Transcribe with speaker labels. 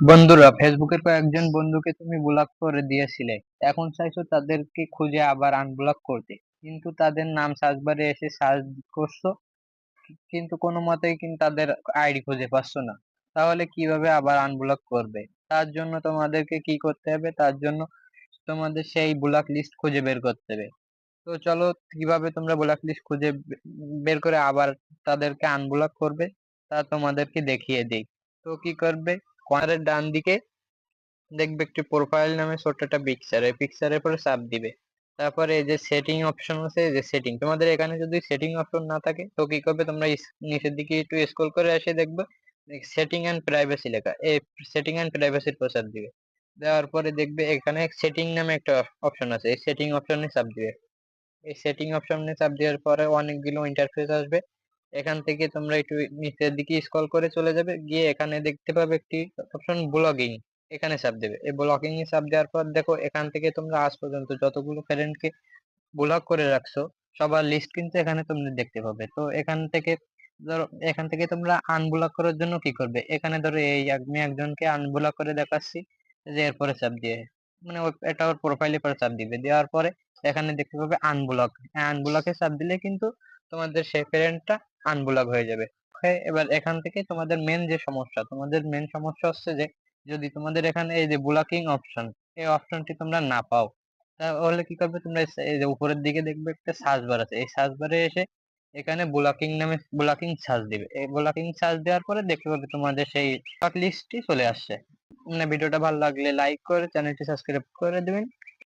Speaker 1: বন্ধুরা, ফেসবুকের কয়েকজন বন্ধুকে তুমি ব্লক করে দিয়েছিলে। এখন চাইছো তাদেরকে খুঁজে আবার আনব্লক করতে, কিন্তু তাদের নাম সার্চ বারে এসে সার্চ করছো, কিন্তু কোনো মতেই কিন্তু তাদের আইডি খুঁজে পাচ্ছ না। তাহলে কিভাবে আবার আনব্লক করবে? তার জন্য তোমাদেরকে কি করতে হবে? তার জন্য তোমাদের সেই ব্লক লিস্ট খুঁজে বের করতে হবে। তো চলো, কিভাবে তোমরা ব্লক লিস্ট খুঁজে বের করে আবার তাদেরকে আনব্লক করবে তা তোমাদেরকে দেখিয়ে দিই। তো কি করবে, কর্নারের ডান দিকে দেখবে একটি প্রোফাইল নামে ছোট্ট একটা পিকচার, এই পিকচারের পরে চাপ দিবে। তারপরে এই যে সেটিং অপশন আছে, এই যে সেটিং, তোমাদের এখানে যদি সেটিং অপশন না থাকে তো কি করবে, তোমরা নিচের দিকে একটু স্ক্রল করে এসে দেখবে সেটিং এন্ড প্রাইভেসি লেখা, এই সেটিং এন্ড প্রাইভেসির পর চাপ দিবে। দেওয়ার পরে দেখবে এখানে সেটিং নামে একটা অপশন আছে, এই সেটিং অপশনে চাপ দিবে। এই সেটিং অপশনে চাপ দেওয়ার পরে অনেকগুলো ইন্টারফেস আসবে। এখান থেকে তোমরা একটু নিচের দিকে স্ক্রল করে চলে যাবে, গিয়ে এখানে দেখতে পাবে একটি অপশন ব্লগিং, এখানে চাপ দেবে। এই ব্লগিং এ চাপ দেওয়ার পর দেখো এখান থেকে তোমরা আজ পর্যন্ত যতগুলো ফ্রেন্ডকে ব্লক করে রাখছো সবার লিস্ট কিন্তু এখানে তোমরা দেখতে পাবে। তো এখান থেকে ধরো, এখান থেকে তোমরা আনব্লক করার জন্য কি করবে, এখানে ধরো এই আমি একজনকে আনব্লক করে দেখাচ্ছি, যে এরপরে চাপ দিয়ে মানে এটা ওর প্রোফাইলে পরে চাপ দিবে। দেওয়ার পরে এখানে দেখতে পাবে আনব্লক, আনব্লকে চাপ দিলে কিন্তু তোমাদের সেই ফ্রেন্ডটা আনব্লক হয়ে যাবে। এবার এখান থেকে তোমাদের মেন যে সমস্যা, তোমাদের মেন সমস্যা হচ্ছে যে যদি তোমাদের এখানে এই যে ব্লকিং অপশন, এই অপশনটি তোমরা না পাও, তাহলে কি করবে, তোমরা এই যে উপরের দিকে দেখবে একটা সার্চ বার আছে, এই সার্চ বারে এসে এখানে ব্লকিং নামে ব্লকিং সার্চ দিবে। এই ব্লকিং সার্চ দেওয়ার পরে দেখতে পাবে তোমাদের সেই লিস্টটি চলে আসছে। মানে ভিডিওটা ভালো লাগলে লাইক করে চ্যানেলটি সাবস্ক্রাইব করে দিবেন।